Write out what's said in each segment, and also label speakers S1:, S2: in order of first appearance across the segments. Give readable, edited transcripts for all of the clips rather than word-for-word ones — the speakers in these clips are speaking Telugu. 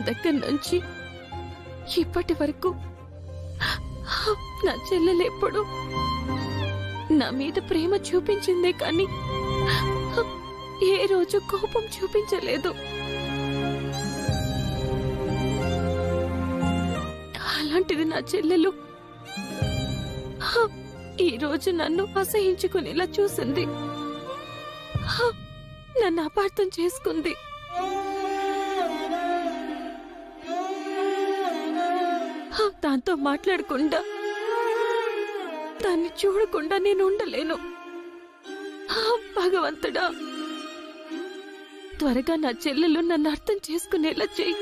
S1: దగ్గర నుంచి ఇప్పటి వరకు నా చెల్లెలెప్పుడు నా మీద ప్రేమ చూపించిందే కానీ ఏ రోజు కోపం చూపించలేదు. అలాంటిది నా చెల్లెలు ఈ రోజు నన్ను అసహించుకునేలా చూసింది, నన్ను అపార్థం చేసుకుంది. దాంతో మాట్లాడకుండా, దాన్ని చూడకుండా నేను ఉండలేను. భగవంతుడా, త్వరగా నా చెల్లెలు నన్ను అర్థం చేసుకునేలా చెయ్యి.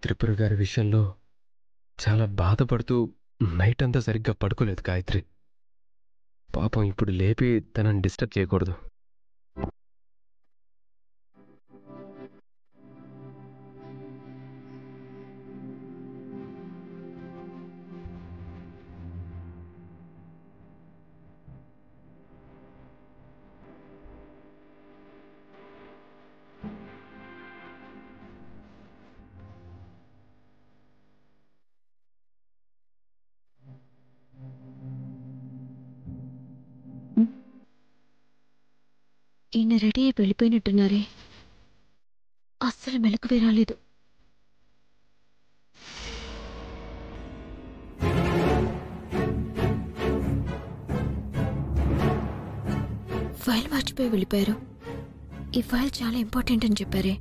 S2: త్రిపుర గారి విషయంలో చాలా బాధపడుతూ నైట్ అంతా సరిగ్గా పడుకోలేదు గాయత్రి. పాపం ఇప్పుడు లేపి తనని డిస్టర్బ్ చేయకూడదు.
S3: ఈయన రెడీ అయి వెళ్ళిపోయినట్టున్నారే, అస్సలు మెలకువే రాలేదు. ఫైల్ మర్చిపోయి వెళ్ళిపోయారు. ఈ ఫైల్ చాలా ఇంపార్టెంట్ అని చెప్పారే.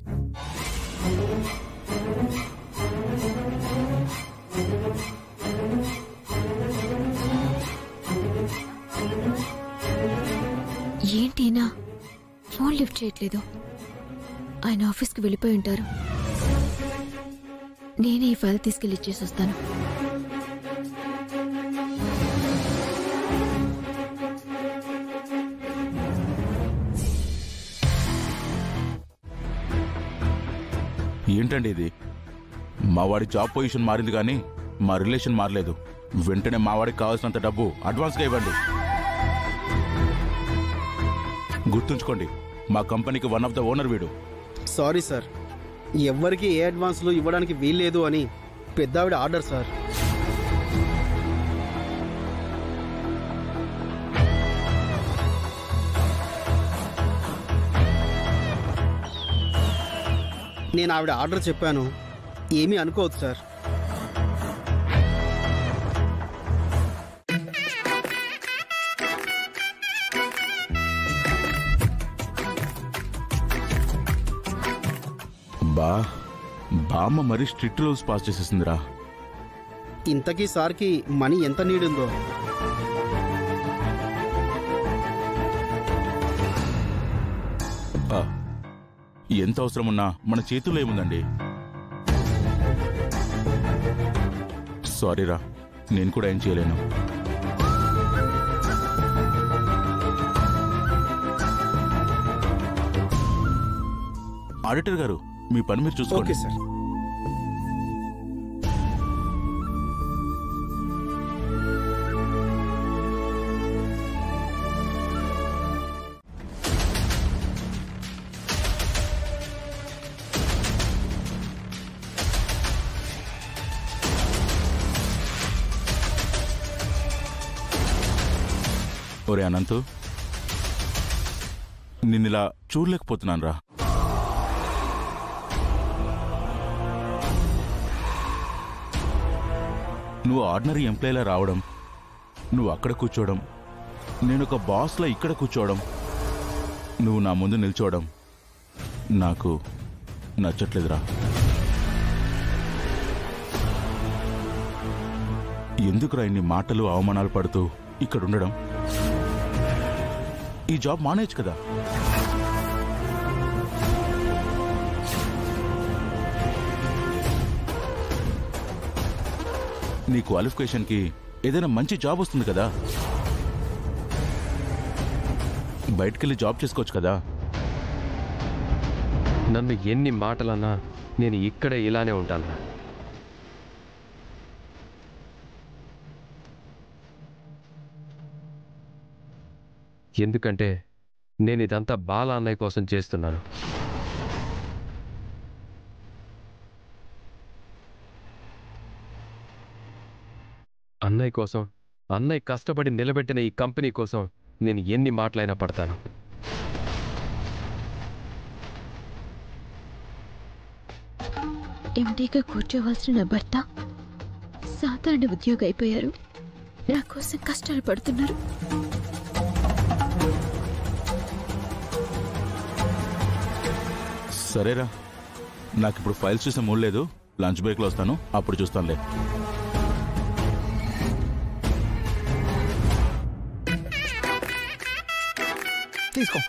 S3: ఏంటినా ఫోన్ లిఫ్ట్ చేయట్లేదు? ఆయన ఆఫీస్కి వెళ్ళిపోయి ఉంటారు. నేనే ఈ ఫైల్ తీసుకెళ్ళి ఇచ్చేసి వస్తాను.
S4: ఏంటండి ఇది? మావాడి జాబ్ పొజిషన్ మారింది కానీ మా రిలేషన్ మారలేదు. వెంటనే మావాడికి కావాల్సినంత డబ్బు అడ్వాన్స్గా ఇవ్వండి. గుర్తుంచుకోండి, మా కంపెనీకి వన్ ఆఫ్ ద ఓనర్ వీడు.
S5: సారీ సార్, ఎవ్వరికి ఏ అడ్వాన్స్లు ఇవ్వడానికి వీల్లేదు అని పెద్దావిడ ఆర్డర్ సార్. నేను ఆవిడ ఆర్డర్ చెప్పాను, ఏమీ అనుకోవద్దు సార్.
S4: బామ్మ మరి స్ట్రిక్ట్ రూల్స్ పాస్ చేసేసిందిరా.
S5: ఇంతకీ సార్కి మనీ ఎంత నీడుందో?
S4: ఎంత అవసరమున్నా మన చేతుల్లో ఏముందండి. సారీరా, నేను కూడా ఏం చేయలేను. ఆడిటర్ గారు, మీ పని మీరు చూసుకోండి.
S5: Okay sir.
S4: ఒరే అనంతు, నిన్నిలా చూడలేకపోతున్నాను రా. నువ్వు ఆర్డినరీ ఎంప్లాయీలా రావడం, నువ్వు అక్కడ కూర్చోవడం, నేను ఒక బాస్లా ఇక్కడ కూర్చోవడం, నువ్వు నా ముందు నిల్చోవడం నాకు నచ్చట్లేదురా. ఎందుకురా ఇన్ని మాటలు అవమానాలు పడుతూ ఇక్కడ ఉండడం? ఈ జాబ్ మానేయచ్చు కదా. నీ క్వాలిఫికేషన్కి ఏదైనా మంచి జాబ్ వస్తుంది కదా, బయటకెళ్ళి జాబ్ చేసుకోవచ్చు కదా.
S2: నన్ను ఎన్ని మాటలన్నా నేను ఇక్కడే ఇలానే ఉంటాను. ఎందుకంటే నేను ఇదంతా బాల అన్నయ్య కోసం చేస్తున్నాను. అన్నయ్య కోసం, అన్నయ్య కష్టపడి నిలబెట్టిన ఈ కంపెనీ కోసం నేను ఎన్ని మాటలైనా పడతాను.
S3: ఎండీగా కూర్చోవలసిన నా భర్త సాధారణ ఉద్యోగి అయిపోయారు. నా కోసం కష్టాలు పడుతున్నారు.
S4: సరేరా, నాకు ఇప్పుడు ఫైల్స్ చూసే మూడు లేదు. లంచ్ బ్రేక్లో వస్తాను, అప్పుడు చూస్తానులే.
S5: తీసుకో.